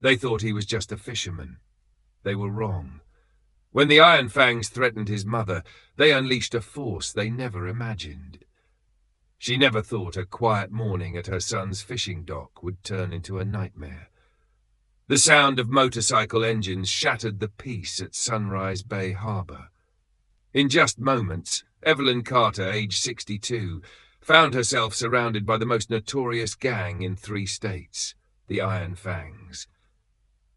They thought he was just a fisherman. They were wrong. When the Iron Fangs threatened his mother, they unleashed a force they never imagined. She never thought a quiet morning at her son's fishing dock would turn into a nightmare. The sound of motorcycle engines shattered the peace at Sunrise Bay Harbor. In just moments, Evelyn Carter, age 62, found herself surrounded by the most notorious gang in 3 states, the Iron Fangs.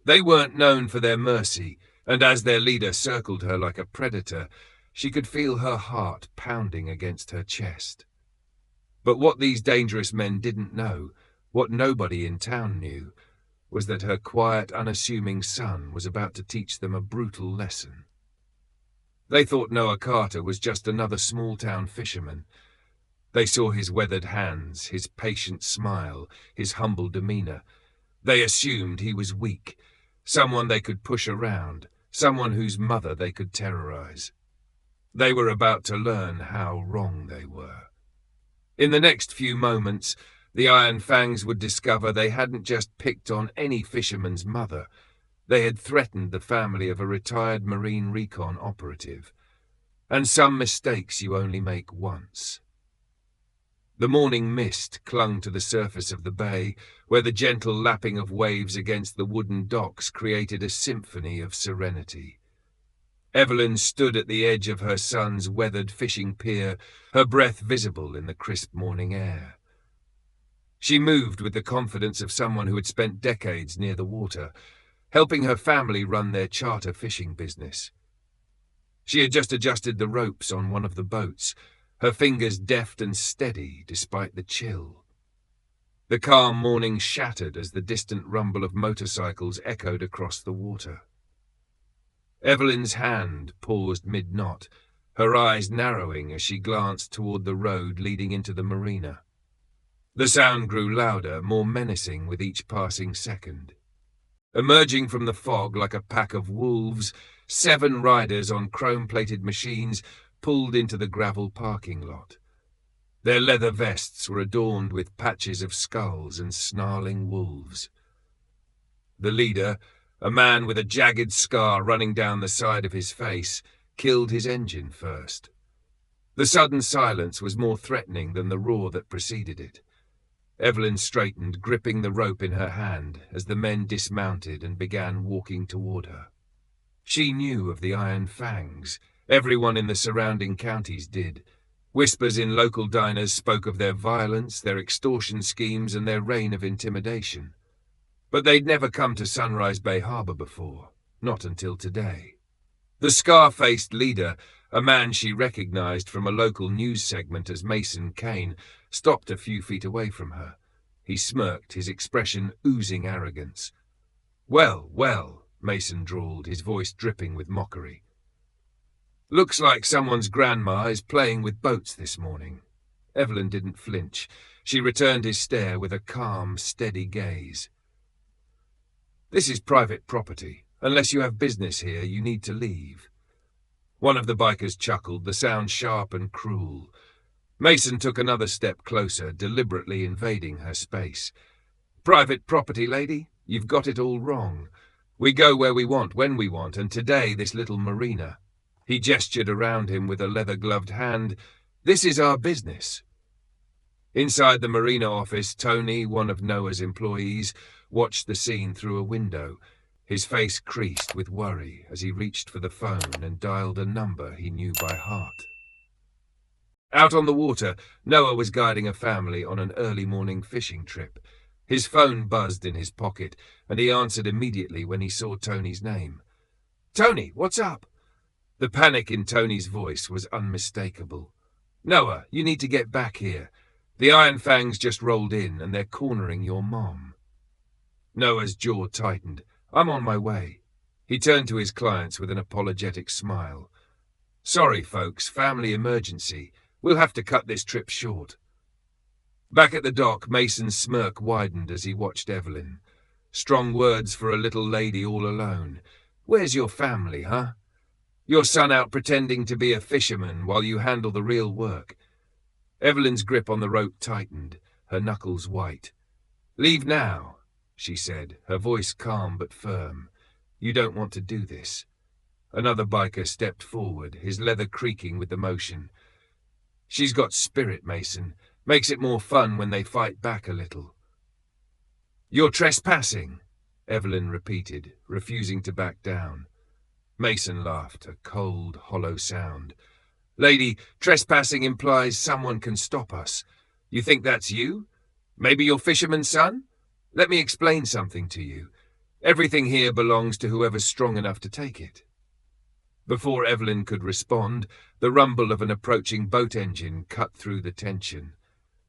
They weren't known for their mercy, and as their leader circled her like a predator, she could feel her heart pounding against her chest. But what these dangerous men didn't know, what nobody in town knew, was that her quiet, unassuming son was about to teach them a brutal lesson. They thought Noah Carter was just another small-town fisherman. They saw his weathered hands, his patient smile, his humble demeanor. They assumed he was weak, someone they could push around, someone whose mother they could terrorize. They were about to learn how wrong they were. In the next few moments, the Iron Fangs would discover they hadn't just picked on any fisherman's mother. They had threatened the family of a retired Marine Recon operative. And some mistakes you only make once. The morning mist clung to the surface of the bay, where the gentle lapping of waves against the wooden docks created a symphony of serenity. Evelyn stood at the edge of her son's weathered fishing pier, her breath visible in the crisp morning air. She moved with the confidence of someone who had spent decades near the water, helping her family run their charter fishing business. She had just adjusted the ropes on one of the boats, her fingers deft and steady despite the chill. The calm morning shattered as the distant rumble of motorcycles echoed across the water. Evelyn's hand paused mid-knot, her eyes narrowing as she glanced toward the road leading into the marina. The sound grew louder, more menacing with each passing second. Emerging from the fog like a pack of wolves, 7 riders on chrome-plated machines pulled into the gravel parking lot. Their leather vests were adorned with patches of skulls and snarling wolves. The leader, a man with a jagged scar running down the side of his face, killed his engine first. The sudden silence was more threatening than the roar that preceded it. Evelyn straightened, gripping the rope in her hand, as the men dismounted and began walking toward her. She knew of the Iron Fangs. Everyone in the surrounding counties did. Whispers in local diners spoke of their violence, their extortion schemes, and their reign of intimidation. But they'd never come to Sunrise Bay Harbor before, not until today. The scar-faced leader, a man she recognized from a local news segment as Mason Kane, stopped a few feet away from her. He smirked, his expression oozing arrogance. "Well, well," Mason drawled, his voice dripping with mockery. "Looks like someone's grandma is playing with boats this morning." Evelyn didn't flinch. She returned his stare with a calm, steady gaze. "This is private property. Unless you have business here, you need to leave." One of the bikers chuckled, the sound sharp and cruel. Mason took another step closer, deliberately invading her space. "Private property, lady? You've got it all wrong. We go where we want, when we want, and today this little marina." He gestured around him with a leather-gloved hand. "This is our business." Inside the marina office, Tony, one of Noah's employees, watched the scene through a window. His face creased with worry as he reached for the phone and dialed a number he knew by heart. Out on the water, Noah was guiding a family on an early morning fishing trip. His phone buzzed in his pocket, and he answered immediately when he saw Tony's name. "Tony, what's up?" The panic in Tony's voice was unmistakable. "Noah, you need to get back here. The Iron Fangs just rolled in, and they're cornering your mom." Noah's jaw tightened. "I'm on my way." He turned to his clients with an apologetic smile. "Sorry, folks, family emergency. We'll have to cut this trip short." Back at the dock, Mason's smirk widened as he watched Evelyn. Strong words for a little lady all alone. "Where's your family, huh? Your son out pretending to be a fisherman while you handle the real work." Evelyn's grip on the rope tightened, her knuckles white. "Leave now. she said, her voice calm but firm. "You don't want to do this." Another biker stepped forward, his leather creaking with the motion. "She's got spirit, Mason. Makes it more fun when they fight back a little." "You're trespassing," Evelyn repeated, refusing to back down. Mason laughed, a cold, hollow sound. "Lady, trespassing implies someone can stop us. You think that's you? Maybe your fisherman's son? Let me explain something to you. Everything here belongs to whoever's strong enough to take it." Before Evelyn could respond, the rumble of an approaching boat engine cut through the tension.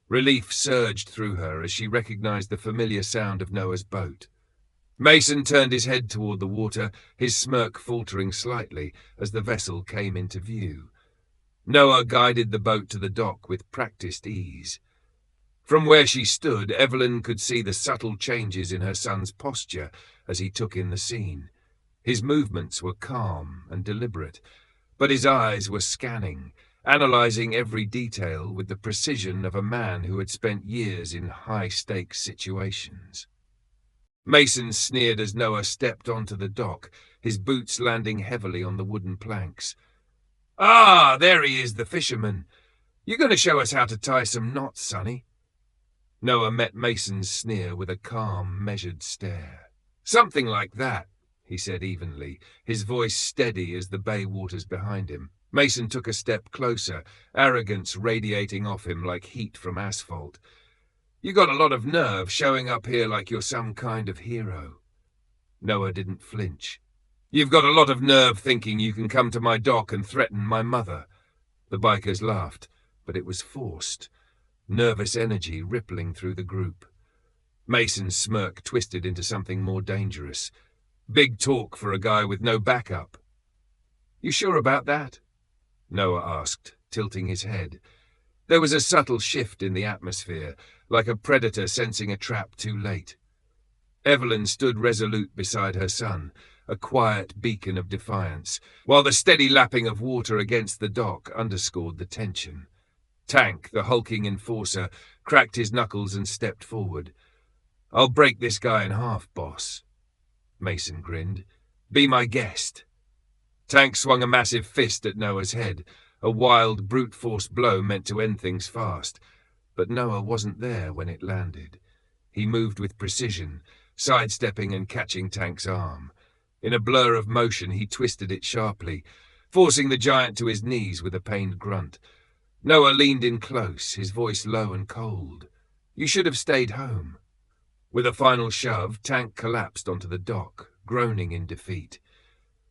Relief surged through her as she recognized the familiar sound of Noah's boat. Mason turned his head toward the water, his smirk faltering slightly as the vessel came into view. Noah guided the boat to the dock with practiced ease. From where she stood, Evelyn could see the subtle changes in her son's posture as he took in the scene. His movements were calm and deliberate, but his eyes were scanning, analyzing every detail with the precision of a man who had spent years in high-stakes situations. Mason sneered as Noah stepped onto the dock, his boots landing heavily on the wooden planks. "Ah, there he is, the fisherman. You going to show us how to tie some knots, sonny?" Noah met Mason's sneer with a calm, measured stare. "Something like that," he said evenly, his voice steady as the bay waters behind him. Mason took a step closer, arrogance radiating off him like heat from asphalt. "You got a lot of nerve showing up here like you're some kind of hero." Noah didn't flinch. "You've got a lot of nerve thinking you can come to my dock and threaten my mother." The bikers laughed, but it was forced, nervous energy rippling through the group. Mason's smirk twisted into something more dangerous. "Big talk for a guy with no backup." "You sure about that?" Noah asked, tilting his head. There was a subtle shift in the atmosphere, like a predator sensing a trap too late. Evelyn stood resolute beside her son, a quiet beacon of defiance, while the steady lapping of water against the dock underscored the tension. Tank, the hulking enforcer, cracked his knuckles and stepped forward. "I'll break this guy in half, boss." Mason grinned. "Be my guest." Tank swung a massive fist at Noah's head, a wild, brute force blow meant to end things fast. But Noah wasn't there when it landed. He moved with precision, sidestepping and catching Tank's arm. In a blur of motion, he twisted it sharply, forcing the giant to his knees with a pained grunt. Noah leaned in close, his voice low and cold. "You should have stayed home." With a final shove, Tank collapsed onto the dock, groaning in defeat.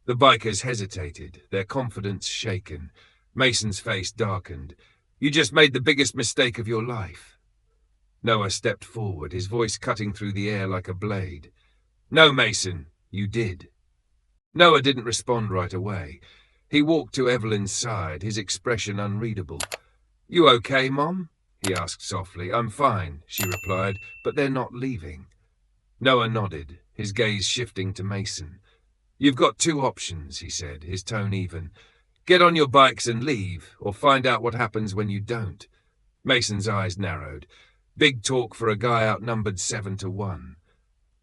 The bikers hesitated, their confidence shaken. Mason's face darkened. "You just made the biggest mistake of your life." Noah stepped forward, his voice cutting through the air like a blade. "No, Mason, you did." Noah didn't respond right away. He walked to Evelyn's side, his expression unreadable. "You okay, Mom?" he asked softly. "I'm fine," she replied, "but they're not leaving." Noah nodded, his gaze shifting to Mason. "You've got two options," he said, his tone even. "Get on your bikes and leave, or find out what happens when you don't." Mason's eyes narrowed. Big talk for a guy outnumbered 7-1.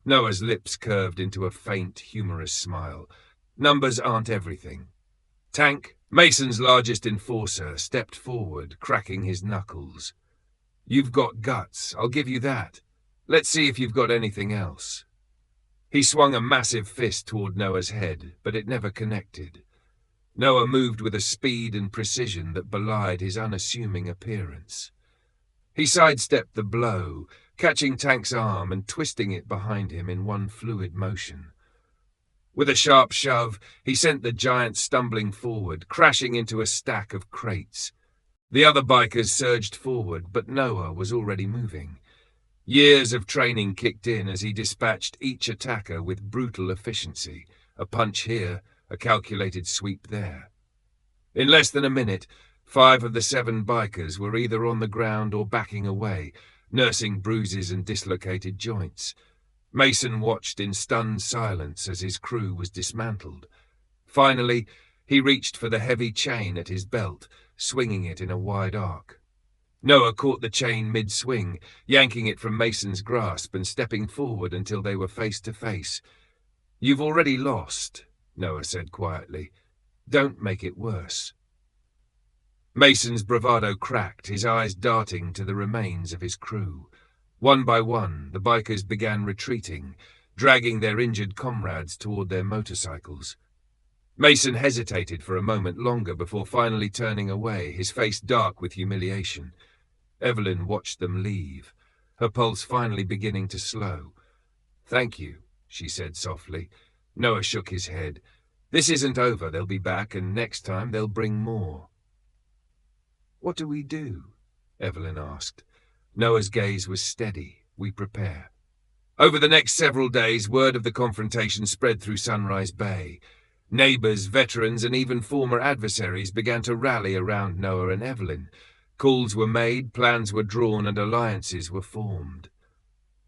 Noah's lips curved into a faint, humorous smile. "Numbers aren't everything." Tank, Mason's largest enforcer, stepped forward, cracking his knuckles. "You've got guts, I'll give you that. Let's see if you've got anything else." He swung a massive fist toward Noah's head, but it never connected. Noah moved with a speed and precision that belied his unassuming appearance. He sidestepped the blow, catching Tank's arm and twisting it behind him in one fluid motion. With a sharp shove, he sent the giant stumbling forward, crashing into a stack of crates. The other bikers surged forward, but Noah was already moving. Years of training kicked in as he dispatched each attacker with brutal efficiency, a punch here, a calculated sweep there. In less than a minute, 5 of the 7 bikers were either on the ground or backing away, nursing bruises and dislocated joints. Mason watched in stunned silence as his crew was dismantled. Finally, he reached for the heavy chain at his belt, swinging it in a wide arc. Noah caught the chain mid-swing, yanking it from Mason's grasp and stepping forward until they were face to face. "You've already lost," Noah said quietly. "Don't make it worse." Mason's bravado cracked, his eyes darting to the remains of his crew. One by one, the bikers began retreating, dragging their injured comrades toward their motorcycles. Mason hesitated for a moment longer before finally turning away, his face dark with humiliation. Evelyn watched them leave, her pulse finally beginning to slow. "Thank you," she said softly. Noah shook his head. "This isn't over. They'll be back, and next time they'll bring more." "What do we do?" Evelyn asked. Noah's gaze was steady. "We prepare." Over the next several days, word of the confrontation spread through Sunrise Bay. Neighbors, veterans, and even former adversaries began to rally around Noah and Evelyn. Calls were made, plans were drawn, and alliances were formed.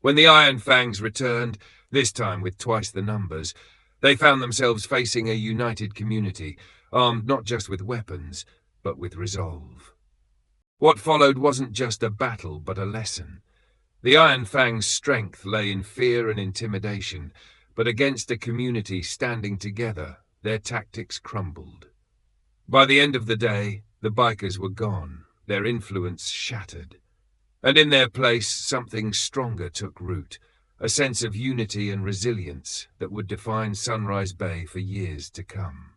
When the Iron Fangs returned, this time with twice the numbers, they found themselves facing a united community, armed not just with weapons, but with resolve. What followed wasn't just a battle, but a lesson. The Iron Fangs' strength lay in fear and intimidation, but against a community standing together, their tactics crumbled. By the end of the day, the bikers were gone, their influence shattered. And in their place, something stronger took root, a sense of unity and resilience that would define Sunrise Bay for years to come.